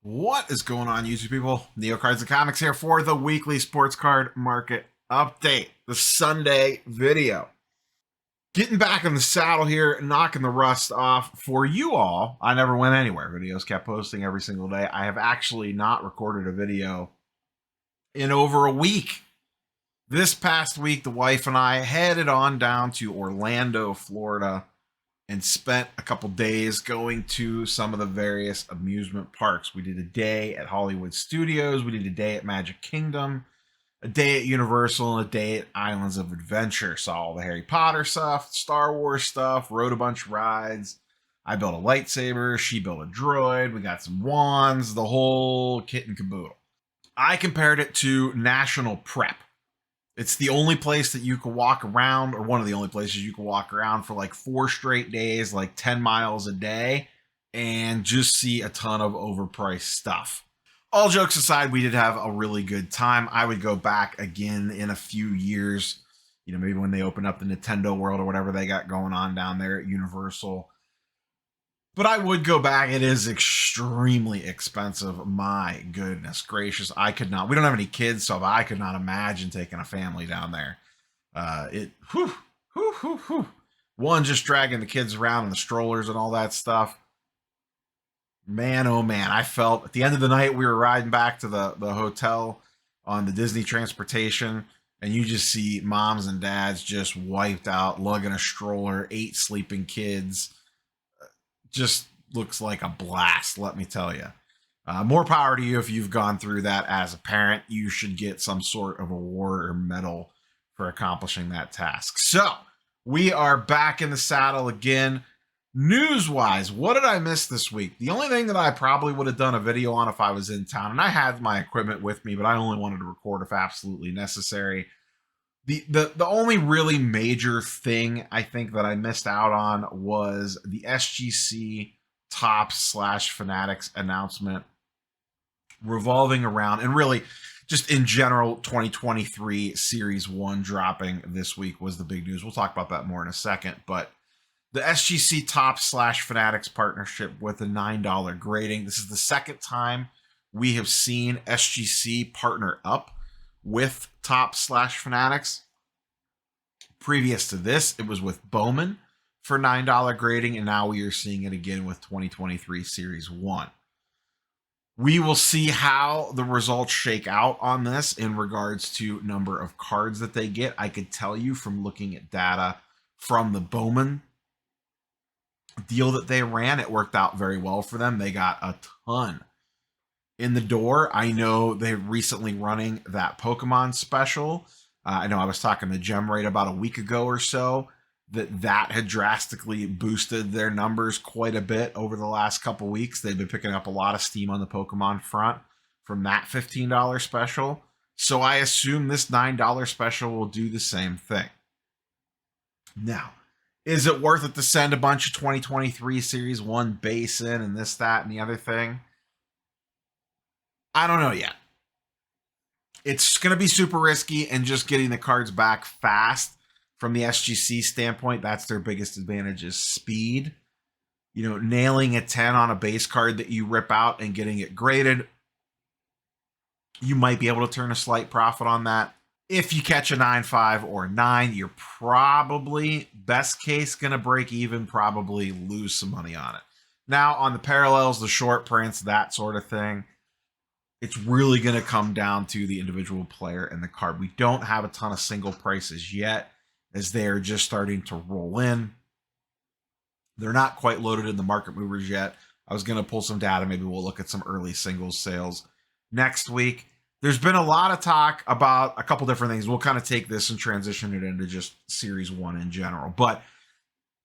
What is going on, YouTube people? Neo Cards and Comics here for the weekly sports card market update, the Sunday video. Getting back in the saddle here, knocking the rust off for you all. I never went anywhere. Videos kept posting every single day. I have actually not recorded a video in over a week. This past week, the wife and I headed on down to Orlando, Florida, and spent a couple days going to some of the various amusement parks. We did a day at Hollywood Studios, we did a day at Magic Kingdom, a day at Universal, and a day at Islands of Adventure. Saw all the Harry Potter stuff, Star Wars stuff, rode a bunch of rides. I built a lightsaber, she built a droid, we got some wands, the whole kit and caboodle. I compared it to National Prep. It's the only place that you can walk around, or one of the only places you can walk around for like 4 straight days, like 10 miles a day, and just see a ton of overpriced stuff. All jokes aside, we did have a really good time. I would go back again in a few years, maybe when they open up the Nintendo World or whatever they got going on down there at Universal. But I would go back. It is extremely expensive. My goodness gracious. I could not. We don't have any kids, so I could not imagine taking a family down there. One, just dragging the kids around in the strollers and all that stuff. Man, oh man. I felt at the end of the night, we were riding back to the hotel on the Disney transportation, and you just see moms and dads just wiped out, lugging a stroller, 8 sleeping kids. Just looks like a blast, let me tell you. More power to you if you've gone through that as a parent. You should get some sort of award or medal for accomplishing that task. So we are back in the saddle again. News-wise, what did I miss this week? The only thing that I probably would have done a video on if I was in town, and I had my equipment with me, but I only wanted to record if absolutely necessary. The only really major thing I think that I missed out on was the SGC Fanatics announcement revolving around, and really just in general, 2023 Series 1 dropping this week was the big news. We'll talk about that more in a second, but the SGC Fanatics partnership with the $9 grading. This is the second time we have seen SGC partner up with Fanatics. Previous to this, it was with Bowman for $9 grading, and now we are seeing it again with 2023 Series 1. We will see how the results shake out on this in regards to number of cards that they get. I could tell you from looking at data from the Bowman deal that they ran, it worked out very well for them. They got a ton in the door. I know they're recently running that Pokemon special. I know I was talking to GemRate about a week ago or so that had drastically boosted their numbers quite a bit over the last couple weeks. They've been picking up a lot of steam on the Pokemon front from that $15 special. So I assume this $9 special will do the same thing. Now, is it worth it to send a bunch of 2023 Series 1 base in and this, that, and the other thing? I don't know yet. It's going to be super risky, and just getting the cards back fast from the SGC standpoint, that's their biggest advantage, is speed. Nailing a 10 on a base card that you rip out and getting it graded, you might be able to turn a slight profit on that. If you catch a 9.5 or 9, you're probably, best case, going to break even, probably lose some money on it. Now, on the parallels, the short prints, that sort of thing, it's really going to come down to the individual player and the card. We don't have a ton of single prices yet, as they're just starting to roll in. They're not quite loaded in the market movers yet. I was going to pull some data. Maybe we'll look at some early singles sales next week. There's been a lot of talk about a couple different things. We'll kind of take this and transition it into just Series 1 in general. But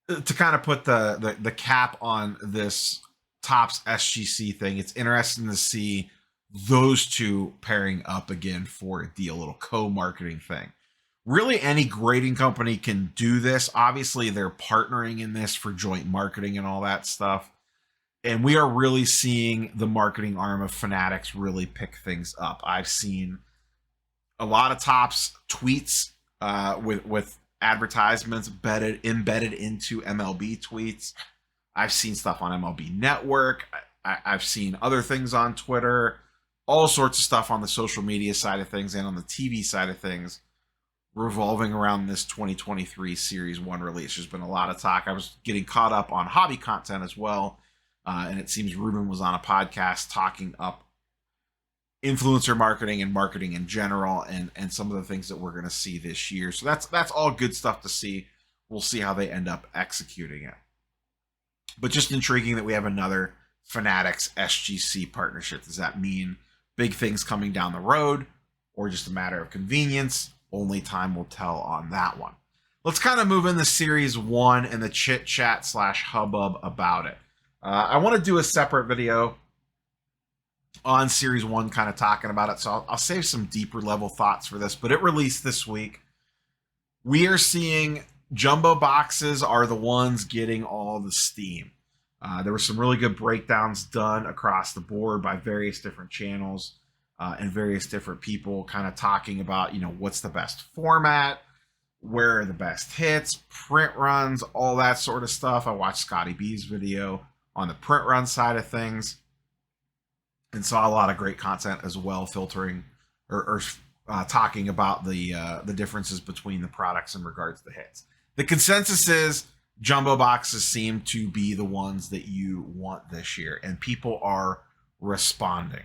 to kind of put the cap on this Topps SGC thing, it's interesting to see those two pairing up again for a deal, a little co-marketing thing. Really, any grading company can do this. Obviously, they're partnering in this for joint marketing and all that stuff. And we are really seeing the marketing arm of Fanatics really pick things up. I've seen a lot of Topps tweets with advertisements embedded into MLB tweets. I've seen stuff on MLB Network. I've seen other things on Twitter, all sorts of stuff on the social media side of things and on the TV side of things revolving around this 2023 Series 1 release. There's been a lot of talk. I was getting caught up on hobby content as well, and it seems Ruben was on a podcast talking up influencer marketing and marketing in general, and some of the things that we're going to see this year. So that's all good stuff to see. We'll see how they end up executing it. But just intriguing that we have another Fanatics SGC partnership. Does that mean big things coming down the road, or just a matter of convenience? Only time will tell on that one. Let's kind of move into Series 1 and the chit chat / hubbub about it. I want to do a separate video on Series 1 kind of talking about it, so I'll save some deeper level thoughts for this, but it released this week. We are seeing jumbo boxes are the ones getting all the steam. There were some really good breakdowns done across the board by various different channels and various different people kind of talking about, what's the best format, where are the best hits, print runs, all that sort of stuff. I watched Scotty B's video on the print run side of things and saw a lot of great content as well, filtering or talking about the differences between the products in regards to the hits. The consensus is jumbo boxes seem to be the ones that you want this year, and people are responding.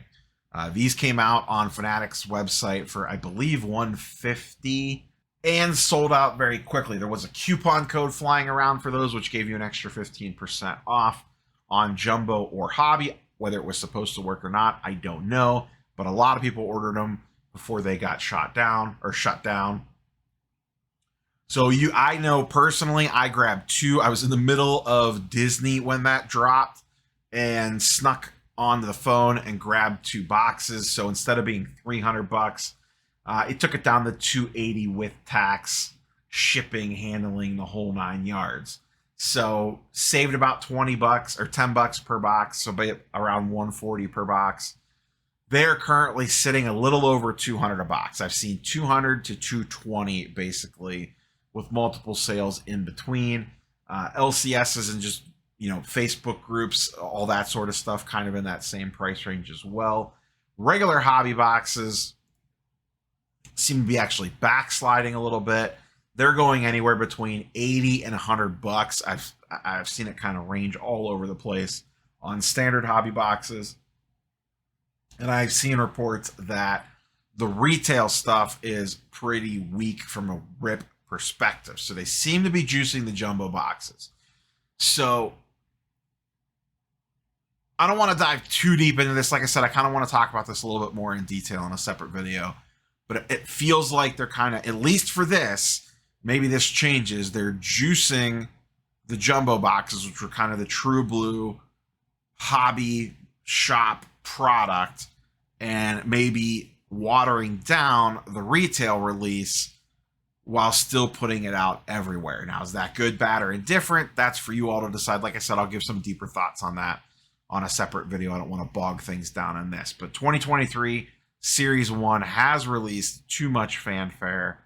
These came out on Fanatics website for, I believe, $150 and sold out very quickly. There was a coupon code flying around for those, which gave you an extra 15% off on jumbo or hobby. Whether it was supposed to work or not, I don't know. But a lot of people ordered them before they got shut down. So I know personally, I grabbed 2. I was in the middle of Disney when that dropped and snuck onto the phone and grabbed 2 boxes. So instead of being $300, it took it down to $280 with tax, shipping, handling, the whole 9 yards. So saved about $20 or $10 per box, so around $140 per box. They're currently sitting a little over $200 a box. I've seen $200 to $220 basically, with multiple sales in between. LCSs and just Facebook groups, all that sort of stuff, kind of in that same price range as well. Regular hobby boxes seem to be actually backsliding a little bit. They're going anywhere between $80 and $100. I've seen it kind of range all over the place on standard hobby boxes. And I've seen reports that the retail stuff is pretty weak from a rip perspective. So they seem to be juicing the jumbo boxes. So I don't want to dive too deep into this. Like I said, I kind of want to talk about this a little bit more in detail in a separate video. But it feels like they're kind of, at least for this, maybe this changes. They're juicing the jumbo boxes, which were kind of the true blue hobby shop product, and maybe watering down the retail release while still putting it out everywhere. Now, is that good, bad, or indifferent? That's for you all to decide. Like I said, I'll give some deeper thoughts on that on a separate video. I don't want to bog things down in this. But 2023 Series 1 has released too much fanfare.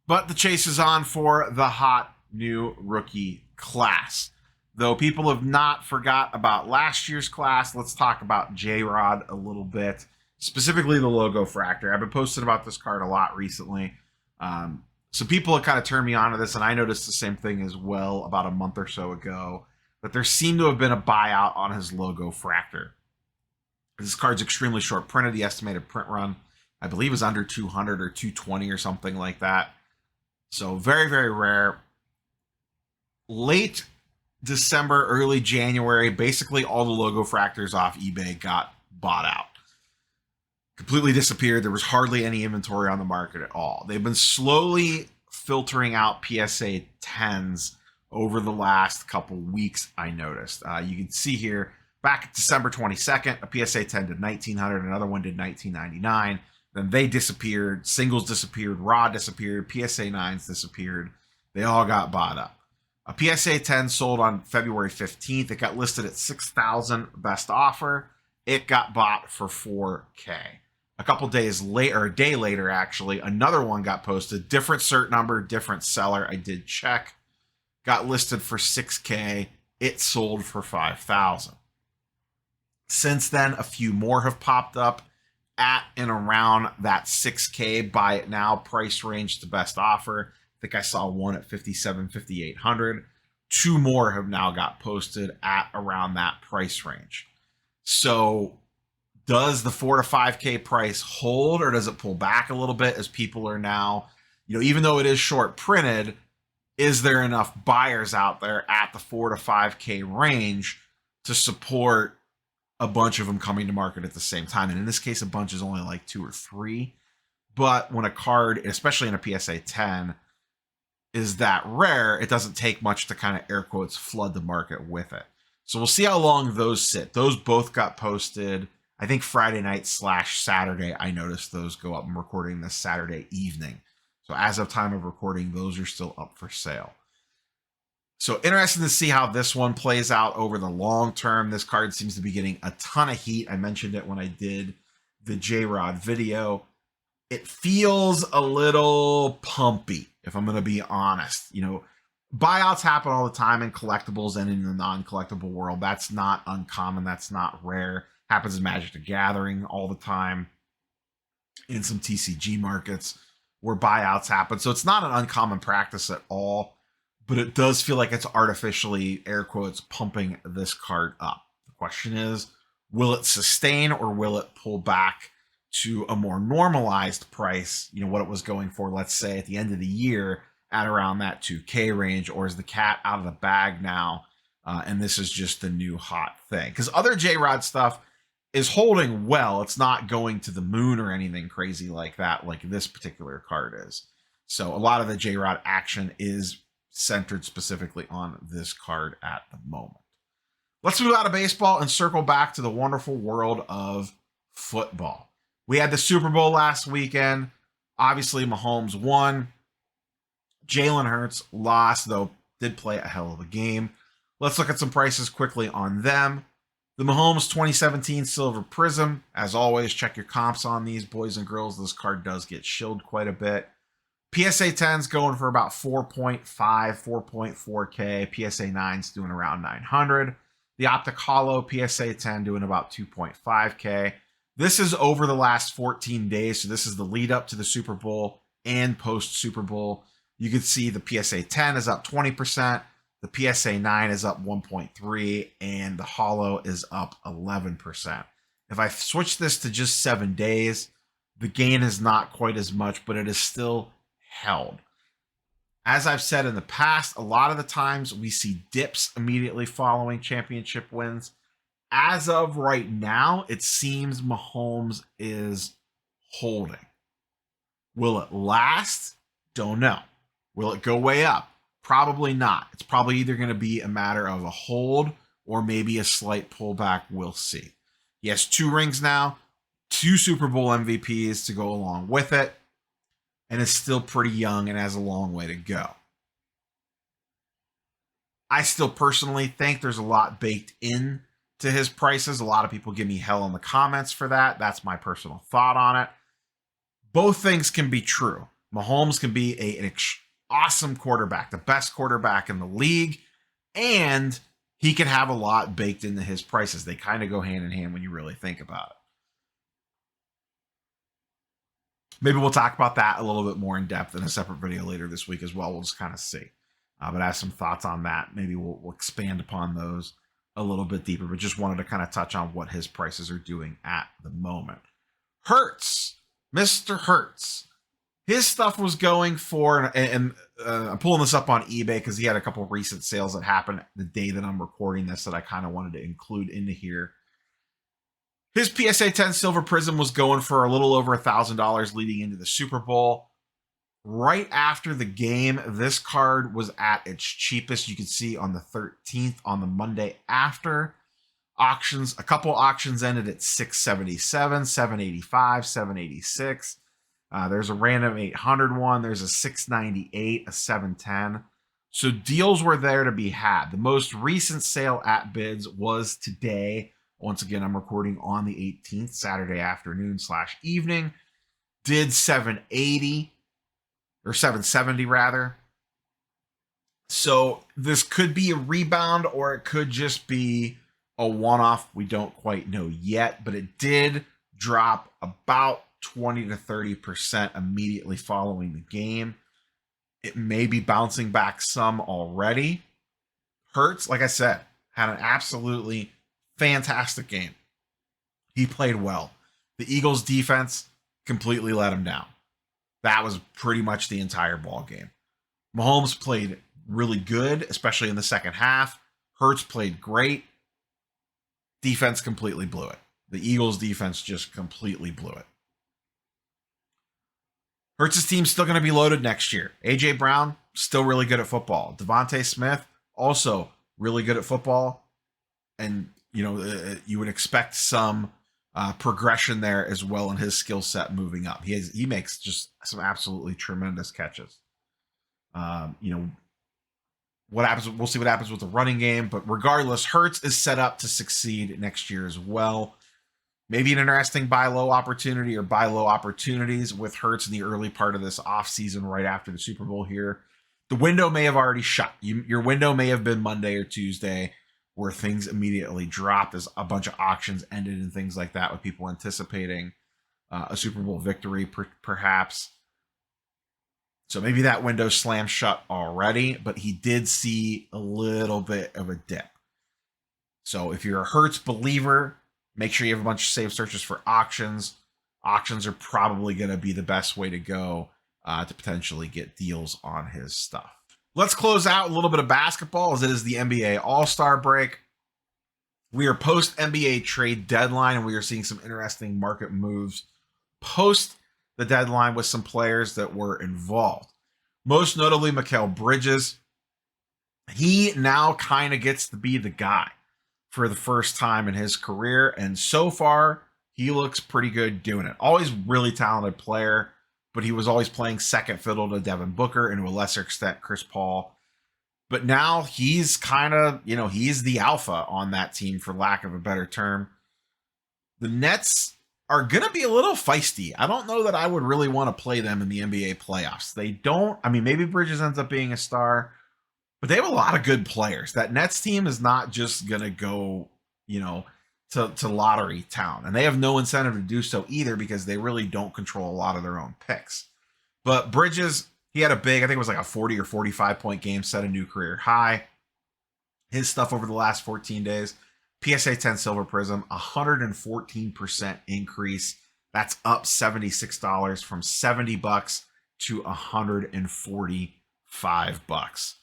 But the chase is on for the hot new rookie class. Though people have not forgot about last year's class, let's talk about JRod a little bit. Specifically the logo fractor. I've been posting about this card a lot recently. So people have kind of turned me on to this, and I noticed the same thing as well about a month or so ago, that there seemed to have been a buyout on his logo fractor. This card's extremely short printed. The estimated print run, I believe, is under 200 or 220 or something like that. So very, very rare. Late December, early January, basically all the logo fractors off eBay got bought out. Completely disappeared. There was hardly any inventory on the market at all. They've been slowly filtering out PSA 10s over the last couple weeks, I noticed. You can see here, back December 22nd, a PSA 10 did 1900, another one did 1999. Then they disappeared. Singles disappeared. Rod disappeared. PSA 9s disappeared. They all got bought up. A PSA 10 sold on February 15th. It got listed at $6,000 best offer. It got bought for $4K. A couple days later, or a day later, actually, another one got posted. Different cert number, different seller. I did check. Got listed for $6K. It sold for $5,000. Since then, a few more have popped up at and around that 6K buy it now price range, the best offer. I think I saw one at 57, 5,800. Two more have now got posted at around that price range. So does the 4 to 5K price hold, or does it pull back a little bit as people are now, even though it is short printed, is there enough buyers out there at the 4 to 5K range to support a bunch of them coming to market at the same time? And in this case, a bunch is only like 2 or 3. But when a card, especially in a PSA 10, is that rare, it doesn't take much to kind of air quotes flood the market with it. So we'll see how long those sit. Those both got posted, I think Friday night / Saturday. I noticed those go up. I'm recording this Saturday evening. So as of time of recording, those are still up for sale. So interesting to see how this one plays out over the long term. This card seems to be getting a ton of heat. I mentioned it when I did the JRod video. It feels a little pumpy, if I'm going to be honest. Buyouts happen all the time in collectibles and in the non-collectible world. That's not uncommon. That's not rare. Happens in Magic the Gathering all the time. In some TCG markets where buyouts happen. So it's not an uncommon practice at all, but it does feel like it's artificially, air quotes, pumping this card up. The question is, will it sustain or will it pull back to a more normalized price, what it was going for, let's say, at the end of the year at around that 2K range, or is the cat out of the bag now, and this is just the new hot thing? Because other JRod stuff is holding well. It's not going to the moon or anything crazy like that, like this particular card is. So a lot of the JRod action is centered specifically on this card at the moment. Let's move out of baseball and circle back to the wonderful world of football. We had the Super Bowl last weekend. Obviously, Mahomes won. Jalen Hertz lost, though did play a hell of a game. Let's look at some prices quickly on them. The Mahomes 2017 Silver Prism. As always, check your comps on these, boys and girls. This card does get shilled quite a bit. PSA 10's going for about 4.5, 4.4K. PSA 9's doing around 900. The Optic Hollow PSA 10 doing about 2.5K. This is over the last 14 days, so this is the lead up to the Super Bowl and post Super Bowl. You can see the PSA 10 is up 20%, the PSA 9 is up 1.3%, and the Hollow is up 11%. If I switch this to just 7 days, the gain is not quite as much, but it is still held. As I've said in the past, a lot of the times we see dips immediately following championship wins. As of right now, it seems Mahomes is holding. Will it last? Don't know. Will it go way up? Probably not. It's probably either going to be a matter of a hold or maybe a slight pullback. We'll see. He has 2 rings now, 2 Super Bowl MVPs to go along with it, and is still pretty young and has a long way to go. I still personally think there's a lot baked in to his prices. A lot of people give me hell in the comments for that. That's my personal thought on it. Both things can be true. Mahomes can be an awesome quarterback, the best quarterback in the league, and he can have a lot baked into his prices. They kind of go hand in hand when you really think about it. Maybe we'll talk about that a little bit more in depth in a separate video later this week as well. We'll just kind of see. But I have some thoughts on that. Maybe we'll expand upon those a little bit deeper, but just wanted to kind of touch on what his prices are doing at the moment. Hertz, Mr. Hertz. His stuff was going for, and I'm pulling this up on eBay because he had a couple of recent sales that happened the day that I'm recording this that I kind of wanted to include into here. His PSA 10 Silver Prism was going for a little over $1,000 leading into the Super Bowl. Right after the game, this card was at its cheapest. You can see on the 13th, on the Monday after auctions. A couple auctions ended at $677, $785, $786. There's a random 800 one. There's a $698, a $710. So deals were there to be had. The most recent sale at bids was today. Once again, I'm recording on the 18th, Saturday afternoon / evening. Did $780 or $770 rather. So this could be a rebound, or it could just be a one-off? We don't quite know yet, but it did drop about 20 to 30% immediately following the game. It may be bouncing back some already. Hertz, like I said, had an absolutely fantastic game. He played well. The Eagles defense completely let him down. That was pretty much the entire ball game. Mahomes played really good, especially in the second half. Hertz played great. Defense completely blew it. The Eagles defense just completely blew it. Hertz's team's still going to be loaded next year. A.J. Brown, still really good at football. Devontae Smith, also really good at football. And, you would expect some progression there as well in his skill set moving up. He makes just some absolutely tremendous catches. What happens? We'll see what happens with the running game. But regardless, Hertz is set up to succeed next year as well. Maybe an interesting buy low opportunity or buy low opportunities with Hertz in the early part of this offseason right after the Super Bowl here. The window may have already shut. Your window may have been Monday or Tuesday where things immediately dropped as a bunch of auctions ended and things like that with people anticipating a Super Bowl victory perhaps. So maybe that window slammed shut already, but he did see a little bit of a dip. So if you're a Hertz believer, make sure you have a bunch of save searches for auctions. Auctions are probably going to be the best way to go to potentially get deals on his stuff. Let's close out a little bit of basketball as it is the NBA All-Star break. We are post-NBA trade deadline, and we are seeing some interesting market moves post the deadline with some players that were involved. Most notably, Mikal Bridges. He now kind of gets to be the guy for the first time in his career, and so far, he looks pretty good doing it. Always really talented player, but he was always playing second fiddle to Devin Booker and to a lesser extent Chris Paul. But now he's kind of, he's the alpha on that team, for lack of a better term. The Nets are going to be a little feisty. I don't know that I would really want to play them in the NBA playoffs. They don't, maybe Bridges ends up being a star, but they have a lot of good players. That Nets team is not just going to go, to lottery town. And they have no incentive to do so either because they really don't control a lot of their own picks. But Bridges, he had a big, I think it was like a 40 or 45 point game, set a new career high. His stuff over the last 14 days, PSA 10 Silver Prism, 114% increase. That's up $76 from $70 to $145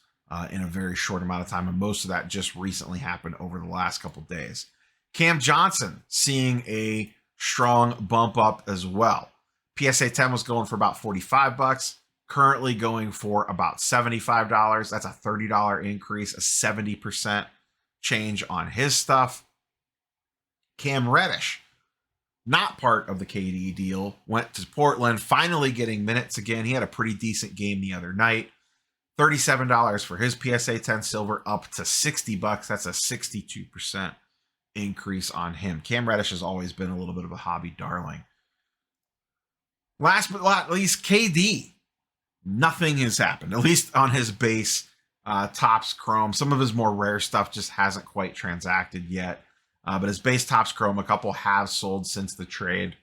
in a very short amount of time. And most of that just recently happened over the last couple days. Cam Johnson seeing a strong bump up as well. PSA 10 was going for about $45, currently going for about $75. That's a $30 increase, a 70% change on his stuff. Cam Reddish, not part of the KD deal, went to Portland, finally getting minutes again. He had a pretty decent game the other night. $37 for his PSA 10 Silver, up to $60. That's a 62% increase on him. Cam Reddish has always been a little bit of a hobby darling. Last but not least, KD. Nothing has happened, at least on his base Topps Chrome. Some of his more rare stuff just hasn't quite transacted yet. But his base Topps Chrome, a couple have sold since the trade.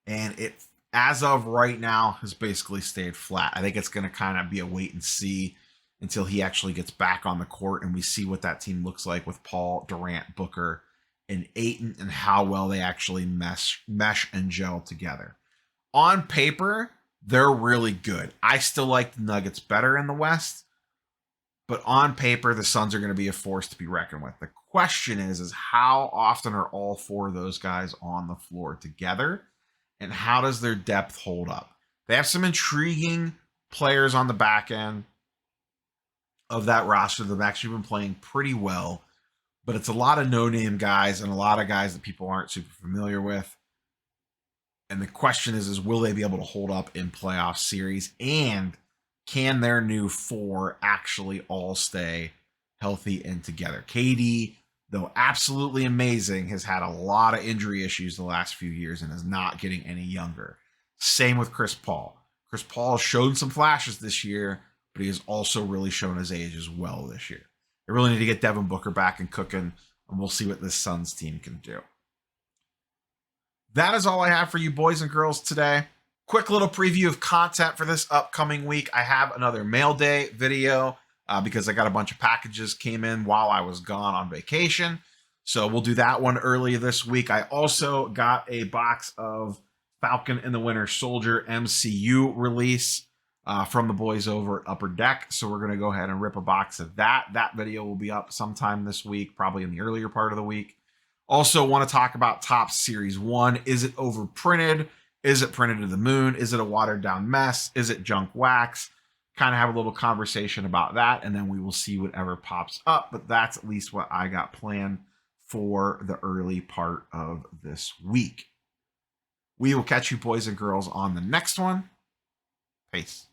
And it, as of right now, has basically stayed flat. I think it's going to kind of be a wait and see until he actually gets back on the court and we see what that team looks like with Paul, Durant, Booker, and Ayton, and how well they actually mesh and gel together. On paper, they're really good. I still like the Nuggets better in the West, but on paper, the Suns are going to be a force to be reckoned with. The question is how often are all four of those guys on the floor together, and how does their depth hold up? They have some intriguing players on the back end of that roster that have actually been playing pretty well, but it's a lot of no-name guys and a lot of guys that people aren't super familiar with. And the question is will they be able to hold up in playoff series? And can their new four actually all stay healthy and together? KD, though absolutely amazing, has had a lot of injury issues the last few years and is not getting any younger. Same with Chris Paul. Chris Paul showed some flashes this year, but he has also really shown his age as well this year. They really need to get Devin Booker back and cooking, and we'll see what this Suns team can do. That is all I have for you boys and girls today. Quick little preview of content for this upcoming week. I have another mail day video because I got a bunch of packages came in while I was gone on vacation. So we'll do that one early this week. I also got a box of Falcon and the Winter Soldier MCU release from the boys over at Upper Deck. So we're going to go ahead and rip a box of that. That video will be up sometime this week, probably in the earlier part of the week. Also want to talk about Topps Series 1. Is it overprinted? Is it printed to the moon? Is it a watered down mess? Is it junk wax? Kind of have a little conversation about that, and then we will see whatever pops up. But that's at least what I got planned for the early part of this week. We will catch you boys and girls on the next one. Peace.